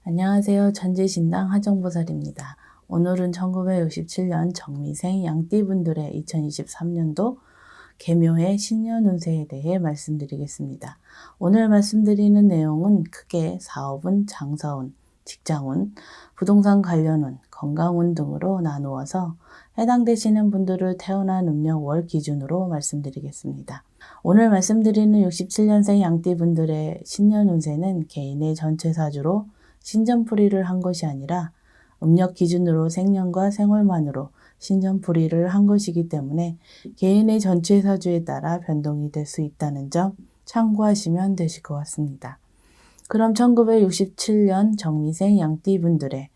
안녕하세요. 천지신당 하정보살입니다. 오늘은 1967년 정미생 양띠분들의 2023년도 계묘의 신년 운세에 대해 말씀드리겠습니다. 오늘 말씀드리는 내용은 크게 사업운, 장사운, 직장운, 부동산 관련운, 건강운 등으로 나누어서 해당되시는 분들을 태어난 음력 월 기준으로 말씀드리겠습니다. 오늘 말씀드리는 67년생 양띠분들의 신년 운세는 개인의 전체 사주로 신전풀이를 한 것이 아니라 음력 기준으로 생년과 생월만으로 신전풀이를 한 것이기 때문에 개인의 전체 사주에 따라 변동이 될 수 있다는 점 참고하시면 되실 것 같습니다. 그럼 1967년 정미생 양띠분들의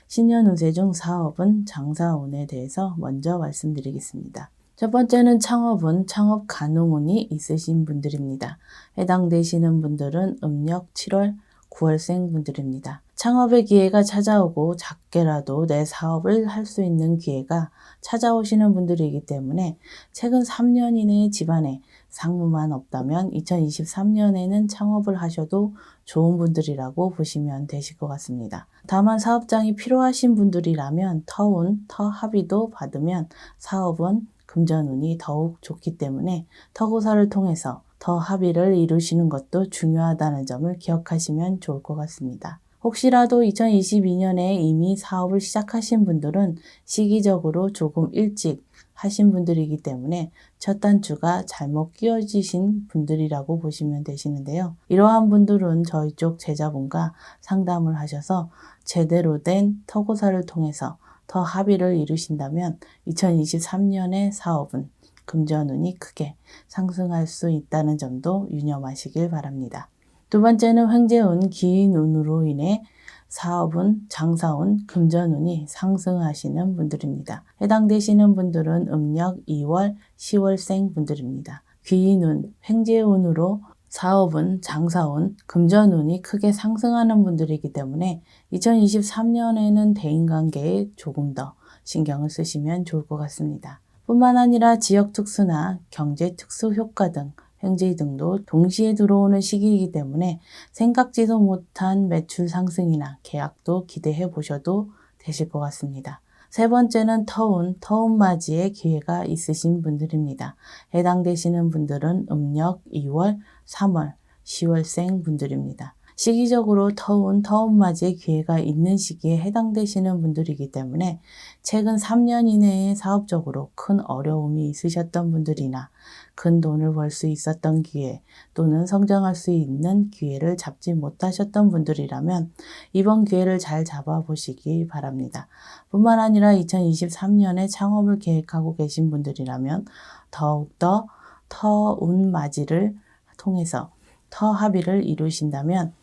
신년 운세 중 사업운, 장사운에 대해서 먼저 말씀드리겠습니다. 첫 번째는 창업운, 창업 가능운이 있으신 분들입니다. 해당되시는 분들은 음력 7월, 9월생 분들입니다. 창업의 기회가 찾아오고 작게라도 내 사업을 할 수 있는 기회가 찾아오시는 분들이기 때문에 최근 3년 이내에 집안에 상무만 없다면 2023년에는 창업을 하셔도 좋은 분들이라고 보시면 되실 것 같습니다. 다만 사업장이 필요하신 분들이라면 터운, 터합의도 받으면 사업은 금전운이 더욱 좋기 때문에 터고사를 통해서 더 합의를 이루시는 것도 중요하다는 점을 기억하시면 좋을 것 같습니다. 혹시라도 2022년에 이미 사업을 시작하신 분들은 시기적으로 조금 일찍 하신 분들이기 때문에 첫 단추가 잘못 끼워지신 분들이라고 보시면 되시는데요. 이러한 분들은 저희 쪽 제자분과 상담을 하셔서 제대로 된 터고사를 통해서 더 합의를 이루신다면 2023년의 사업은 금전운이 크게 상승할 수 있다는 점도 유념하시길 바랍니다. 두 번째는 횡재운, 기인운으로 인해 사업운, 장사운, 금전운이 상승하시는 분들입니다. 해당되시는 분들은 음력 2월, 10월생 분들입니다. 귀인운, 횡재운으로 사업운, 장사운, 금전운이 크게 상승하는 분들이기 때문에 2023년에는 대인관계에 조금 더 신경을 쓰시면 좋을 것 같습니다. 뿐만 아니라 지역 특수나 경제 특수 효과 등 횡재 등도 동시에 들어오는 시기이기 때문에 생각지도 못한 매출 상승이나 계약도 기대해 보셔도 되실 것 같습니다. 세 번째는 터운 맞이의 기회가 있으신 분들입니다. 해당되시는 분들은 음력 2월, 3월, 10월생 분들입니다. 시기적으로 터운 맞이의 기회가 있는 시기에 해당되시는 분들이기 때문에 최근 3년 이내에 사업적으로 큰 어려움이 있으셨던 분들이나 큰 돈을 벌 수 있었던 기회 또는 성장할 수 있는 기회를 잡지 못하셨던 분들이라면 이번 기회를 잘 잡아보시기 바랍니다. 뿐만 아니라 2023년에 창업을 계획하고 계신 분들이라면 더욱더 터운 맞이를 통해서 터 합의를 이루신다면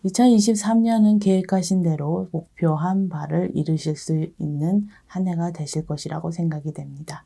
2023년은 계획하신 대로 목표한 바를 이루실 수 있는 한 해가 되실 것이라고 생각이 됩니다.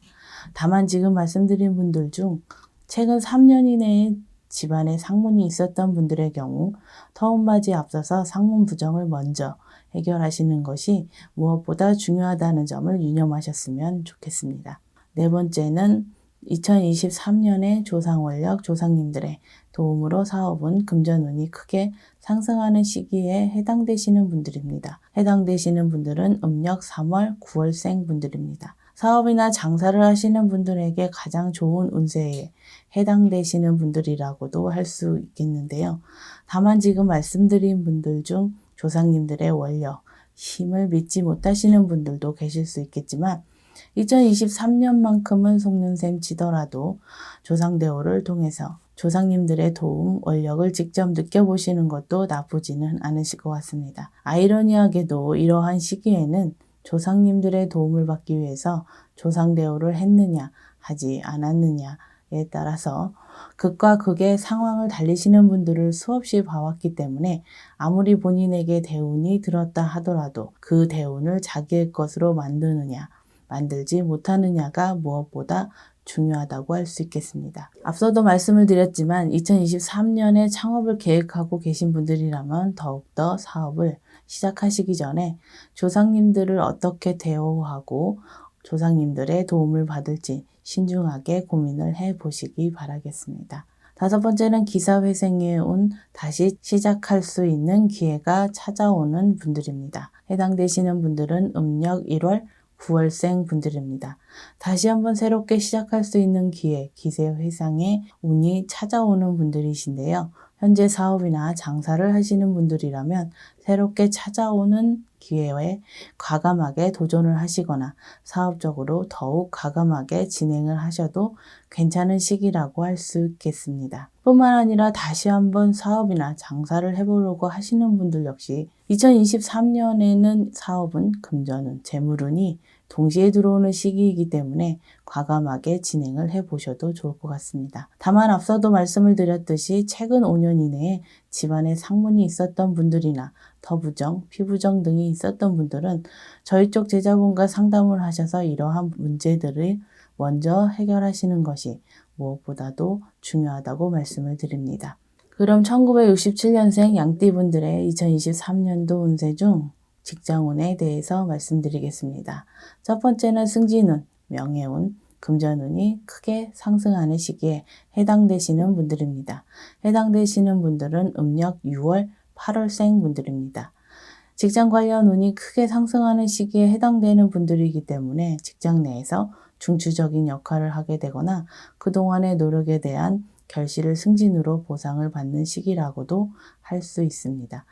다만 지금 말씀드린 분들 중 최근 3년 이내에 집안에 상문이 있었던 분들의 경우 터운맞이에 앞서서 상문 부정을 먼저 해결하시는 것이 무엇보다 중요하다는 점을 유념하셨으면 좋겠습니다. 네 번째는 2023년에 조상원력, 조상님들의 도움으로 사업은 금전운이 크게 상승하는 시기에 해당되시는 분들입니다. 해당되시는 분들은 음력 3월, 9월생 분들입니다. 사업이나 장사를 하시는 분들에게 가장 좋은 운세에 해당되시는 분들이라고도 할 수 있겠는데요. 다만 지금 말씀드린 분들 중 조상님들의 원력, 힘을 믿지 못하시는 분들도 계실 수 있겠지만 2023년만큼은 속는셈 치더라도 조상대오를 통해서 조상님들의 도움, 원력을 직접 느껴보시는 것도 나쁘지는 않으실 것 같습니다. 아이러니하게도 이러한 시기에는 조상님들의 도움을 받기 위해서 조상대오를 했느냐, 하지 않았느냐에 따라서 극과 극의 상황을 달리시는 분들을 수없이 봐왔기 때문에 아무리 본인에게 대운이 들었다 하더라도 그 대운을 자기의 것으로 만드느냐, 만들지 못하느냐가 무엇보다 중요하다고 할 수 있겠습니다. 앞서도 말씀을 드렸지만 2023년에 창업을 계획하고 계신 분들이라면 더욱더 사업을 시작하시기 전에 조상님들을 어떻게 대우하고 조상님들의 도움을 받을지 신중하게 고민을 해 보시기 바라겠습니다. 다섯 번째는 기사회생에 온 다시 시작할 수 있는 기회가 찾아오는 분들입니다. 해당되시는 분들은 음력 1월, 9월생 분들입니다. 다시 한번 새롭게 시작할 수 있는 기회, 기사회생의 운이 찾아오는 분들이신데요. 현재 사업이나 장사를 하시는 분들이라면 새롭게 찾아오는 기회에 과감하게 도전을 하시거나 사업적으로 더욱 과감하게 진행을 하셔도 괜찮은 시기라고 할 수 있겠습니다. 뿐만 아니라 다시 한번 사업이나 장사를 해보려고 하시는 분들 역시 2023년에는 사업은 금전운, 재물운이 동시에 들어오는 시기이기 때문에 과감하게 진행을 해보셔도 좋을 것 같습니다. 다만 앞서도 말씀을 드렸듯이 최근 5년 이내에 집안에 상문이 있었던 분들이나 터부정, 피부정 등이 있었던 분들은 저희 쪽 제자분과 상담을 하셔서 이러한 문제들을 먼저 해결하시는 것이 무엇보다도 중요하다고 말씀을 드립니다. 그럼 1967년생 양띠분들의 2023년도 운세 중 직장운에 대해서 말씀드리겠습니다. 첫 번째는 승진운, 명예운, 금전운이 크게 상승하는 시기에 해당되시는 분들입니다. 해당되시는 분들은 음력 6월, 8월생 분들입니다. 직장 관련 운이 크게 상승하는 시기에 해당되는 분들이기 때문에 직장 내에서 중추적인 역할을 하게 되거나 그동안의 노력에 대한 결실을 승진으로 보상을 받는 시기라고도 할 수 있습니다.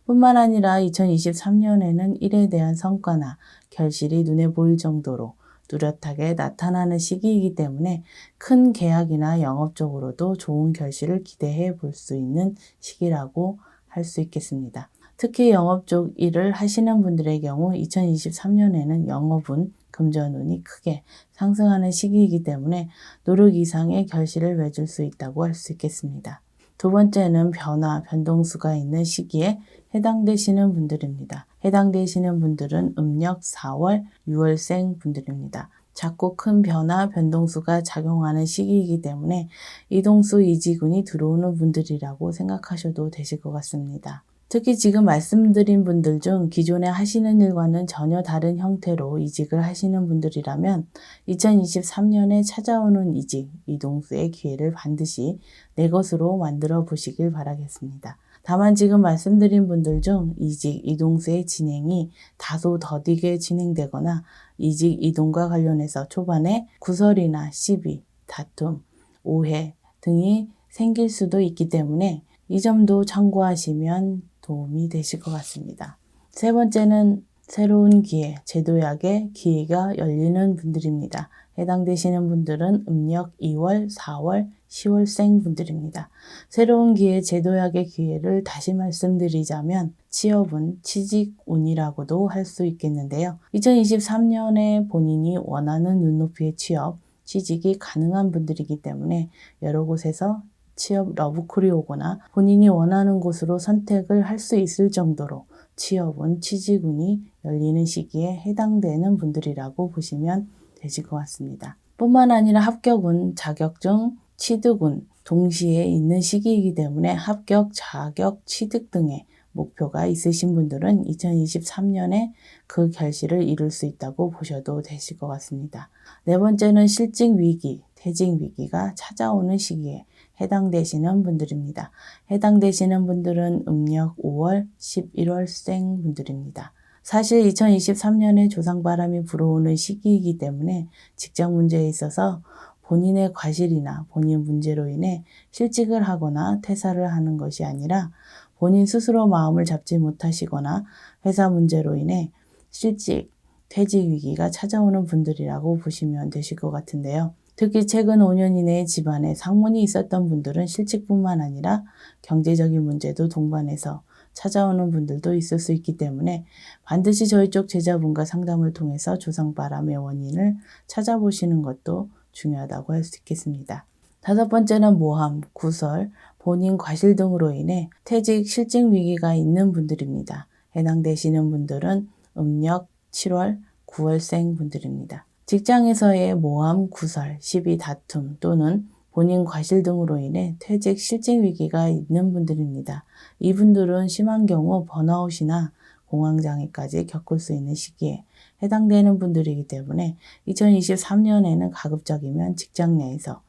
뿐만 아니라 2023년에는 일에 대한 성과나 결실이 눈에 보일 정도로 뚜렷하게 나타나는 시기이기 때문에 큰 계약이나 영업적으로도 좋은 결실을 기대해 볼 수 있는 시기라고 할 수 있겠습니다. 특히 영업 쪽 일을 하시는 분들의 경우 2023년에는 영업운, 금전운이 크게 상승하는 시기이기 때문에 노력 이상의 결실을 맺을 수 있다고 할 수 있겠습니다. 두 번째는 변화, 변동수가 있는 시기에 해당되시는 분들입니다. 해당되시는 분들은 음력 4월, 6월생 분들입니다. 작고 큰 변화, 변동수가 작용하는 시기이기 때문에 이동수, 이직운이 들어오는 분들이라고 생각하셔도 되실 것 같습니다. 특히 지금 말씀드린 분들 중 기존에 하시는 일과는 전혀 다른 형태로 이직을 하시는 분들이라면 2023년에 찾아오는 이직, 이동수의 기회를 반드시 내 것으로 만들어 보시길 바라겠습니다. 다만 지금 말씀드린 분들 중 이직, 이동수의 진행이 다소 더디게 진행되거나 이직, 이동과 관련해서 초반에 구설이나 시비, 다툼, 오해 등이 생길 수도 있기 때문에 이 점도 참고하시면 도움이 되실 것 같습니다. 세 번째는 새로운 기회, 제도약의 기회가 열리는 분들입니다. 해당되시는 분들은 음력 2월, 4월, 10월생 분들입니다. 새로운 기회, 제도약의 기회를 다시 말씀드리자면 취업운, 취직운이라고도 할 수 있겠는데요. 2023년에 본인이 원하는 눈높이의 취업, 취직이 가능한 분들이기 때문에 여러 곳에서 취업 러브콜이 오거나 본인이 원하는 곳으로 선택을 할 수 있을 정도로 취업운, 취직운이 열리는 시기에 해당되는 분들이라고 보시면 되실 것 같습니다. 뿐만 아니라 합격운, 자격증, 취득운 동시에 있는 시기이기 때문에 합격, 자격, 취득 등의 목표가 있으신 분들은 2023년에 그 결실을 이룰 수 있다고 보셔도 되실 것 같습니다. 네 번째는 실직 위기, 퇴직 위기가 찾아오는 시기에 해당되시는 분들입니다. 해당되시는 분들은 음력 5월, 11월생 분들입니다. 사실 2023년에 조상바람이 불어오는 시기이기 때문에 직장 문제에 있어서 본인의 과실이나 본인 문제로 인해 실직을 하거나 퇴사를 하는 것이 아니라 본인 스스로 마음을 잡지 못하시거나 회사 문제로 인해 실직, 퇴직 위기가 찾아오는 분들이라고 보시면 되실 것 같은데요. 특히 최근 5년 이내에 집안에 상문이 있었던 분들은 실직뿐만 아니라 경제적인 문제도 동반해서 찾아오는 분들도 있을 수 있기 때문에 반드시 저희 쪽 제자분과 상담을 통해서 조상바람의 원인을 찾아보시는 것도 중요하다고 할 수 있겠습니다. 다섯 번째는 모함, 구설, 본인 과실 등으로 인해 퇴직, 실직 위기가 있는 분들입니다. 해당되시는 분들은 음력 7월, 9월생 분들입니다. 직장에서의 모함, 구설, 시비, 다툼 또는 본인 과실 등으로 인해 퇴직, 실직 위기가 있는 분들입니다. 이분들은 심한 경우 번아웃이나 공황장애까지 겪을 수 있는 시기에 해당되는 분들이기 때문에 2023년에는 가급적이면 직장 내에서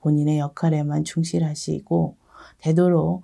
본인의 역할에만 충실하시고 되도록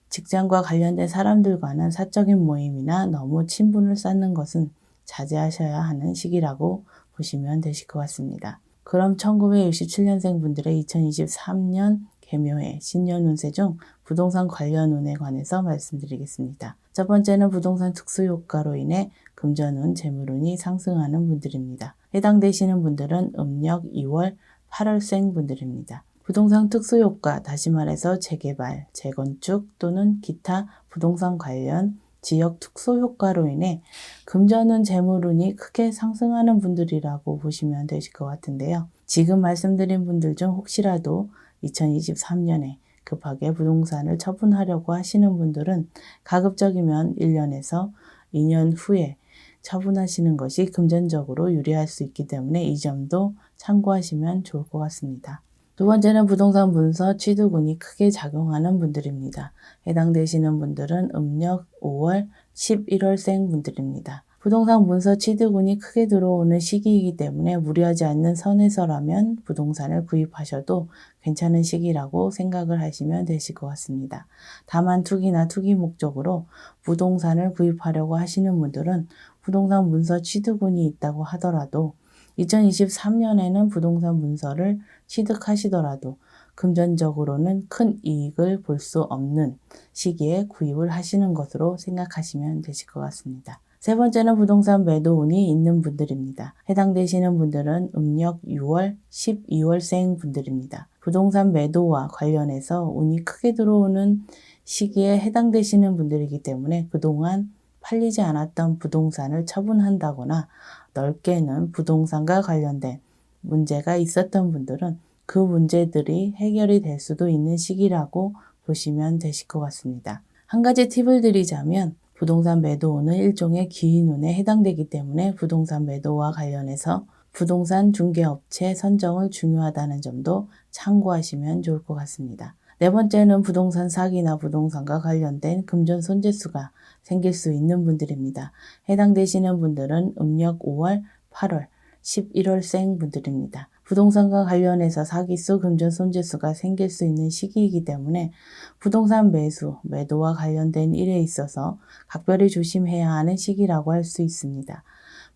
직장과 관련된 사람들과는 사적인 모임이나 너무 친분을 쌓는 것은 자제하셔야 하는 시기라고 보시면 되실 것 같습니다. 그럼 1967년생 분들의 2023년 개묘해 신년 운세 중 부동산 관련 운에 관해서 말씀드리겠습니다. 첫 번째는 부동산 특수효과로 인해 금전운, 재물운이 상승하는 분들입니다. 해당되시는 분들은 음력 2월, 8월생 분들입니다. 부동산 특수효과, 다시 말해서 재개발, 재건축 또는 기타 부동산 관련 지역 특수효과로 인해 금전운, 재물운이 크게 상승하는 분들이라고 보시면 되실 것 같은데요. 지금 말씀드린 분들 중 혹시라도 2023년에 급하게 부동산을 처분하려고 하시는 분들은 가급적이면 1년에서 2년 후에 처분하시는 것이 금전적으로 유리할 수 있기 때문에 이 점도 참고하시면 좋을 것 같습니다. 두 번째는 부동산 문서 취득운이 크게 작용하는 분들입니다. 해당되시는 분들은 음력 5월, 11월생 분들입니다. 부동산 문서 취득운이 크게 들어오는 시기이기 때문에 무리하지 않는 선에서라면 부동산을 구입하셔도 괜찮은 시기라고 생각을 하시면 되실 것 같습니다. 다만 투기나 투기 목적으로 부동산을 구입하려고 하시는 분들은 부동산 문서 취득운이 있다고 하더라도 2023년에는 부동산 문서를 취득하시더라도 금전적으로는 큰 이익을 볼 수 없는 시기에 구입을 하시는 것으로 생각하시면 되실 것 같습니다. 세 번째는 부동산 매도운이 있는 분들입니다. 해당되시는 분들은 음력 6월, 12월생 분들입니다. 부동산 매도와 관련해서 운이 크게 들어오는 시기에 해당되시는 분들이기 때문에 그동안 팔리지 않았던 부동산을 처분한다거나 넓게는 부동산과 관련된 문제가 있었던 분들은 그 문제들이 해결이 될 수도 있는 시기라고 보시면 되실 것 같습니다. 한 가지 팁을 드리자면 부동산 매도운은 일종의 기인운에 해당되기 때문에 부동산 매도와 관련해서 부동산 중개업체 선정을 중요하다는 점도 참고하시면 좋을 것 같습니다. 네 번째는 부동산 사기나 부동산과 관련된 금전 손재수가 생길 수 있는 분들입니다. 해당되시는 분들은 음력 5월, 8월, 11월생 분들입니다. 부동산과 관련해서 사기수, 금전 손재수가 생길 수 있는 시기이기 때문에 부동산 매수, 매도와 관련된 일에 있어서 각별히 조심해야 하는 시기라고 할 수 있습니다.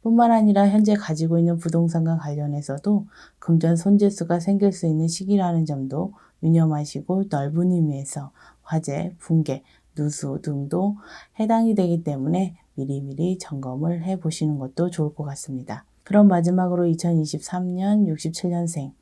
뿐만 아니라 현재 가지고 있는 부동산과 관련해서도 금전 손재수가 생길 수 있는 시기라는 점도 유념하시고 넓은 의미에서 화재, 붕괴, 누수 등도 해당이 되기 때문에 미리미리 점검을 해보시는 것도 좋을 것 같습니다. 그럼 마지막으로 2023년 67년생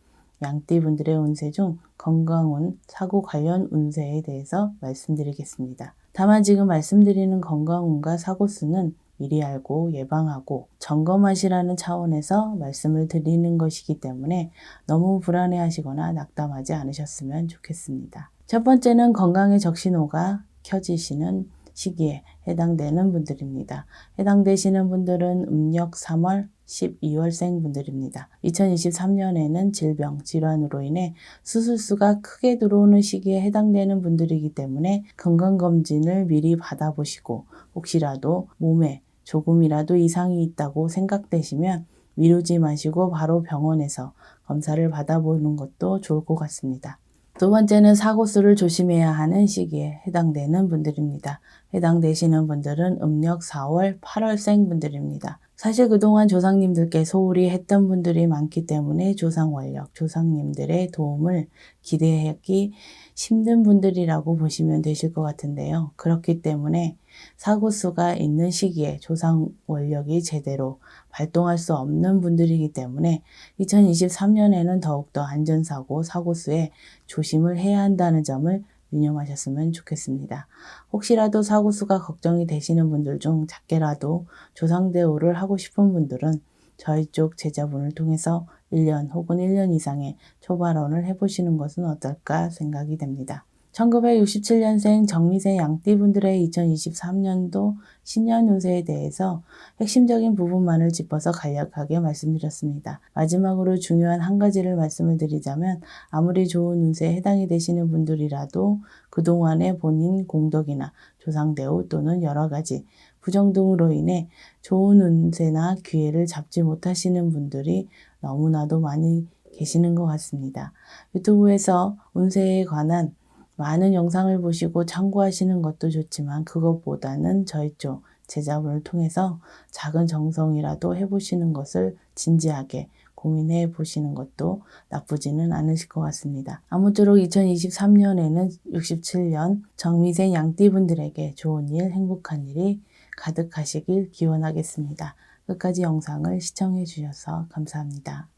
양띠분들의 운세 중 건강운, 사고 관련 운세에 대해서 말씀드리겠습니다. 다만 지금 말씀드리는 건강운과 사고수는 미리 알고 예방하고 점검하시라는 차원에서 말씀을 드리는 것이기 때문에 너무 불안해하시거나 낙담하지 않으셨으면 좋겠습니다. 첫 번째는 건강의 적신호가 켜지시는 시기에 해당되는 분들입니다. 해당되시는 분들은 음력 3월, 12월생 분들입니다. 2023년에는 질병, 질환으로 인해 수술수가 크게 들어오는 시기에 해당되는 분들이기 때문에 건강검진을 미리 받아보시고 혹시라도 몸에 조금이라도 이상이 있다고 생각되시면 미루지 마시고 바로 병원에서 검사를 받아보는 것도 좋을 것 같습니다. 두 번째는 사고수를 조심해야 하는 시기에 해당되는 분들입니다. 해당되시는 분들은 음력 4월, 8월생 분들입니다. 사실 그동안 조상님들께 소홀히 했던 분들이 많기 때문에 조상 원력, 조상님들의 도움을 기대하기 힘든 분들이라고 보시면 되실 것 같은데요. 그렇기 때문에 사고수가 있는 시기에 조상 원력이 제대로 발동할 수 없는 분들이기 때문에 2023년에는 더욱더 안전사고, 사고수에 조심을 해야 한다는 점을 유념하셨으면 좋겠습니다. 혹시라도 사고수가 걱정이 되시는 분들 중 작게라도 조상대우를 하고 싶은 분들은 저희 쪽 제자분을 통해서 1년 혹은 1년 이상의 초발언을 해보시는 것은 어떨까 생각이 됩니다. 1967년생 정미생 양띠분들의 2023년도 신년 운세에 대해서 핵심적인 부분만을 짚어서 간략하게 말씀드렸습니다. 마지막으로 중요한 한 가지를 말씀을 드리자면 아무리 좋은 운세에 해당이 되시는 분들이라도 그동안의 본인 공덕이나 조상대우 또는 여러 가지 부정 등으로 인해 좋은 운세나 기회를 잡지 못하시는 분들이 너무나도 많이 계시는 것 같습니다. 유튜브에서 운세에 관한 많은 영상을 보시고 참고하시는 것도 좋지만 그것보다는 저희 쪽 제자분을 통해서 작은 정성이라도 해보시는 것을 진지하게 고민해 보시는 것도 나쁘지는 않으실 것 같습니다. 아무쪼록 2023년에는 67년 정미생 양띠분들에게 좋은 일, 행복한 일이 가득하시길 기원하겠습니다. 끝까지 영상을 시청해 주셔서 감사합니다.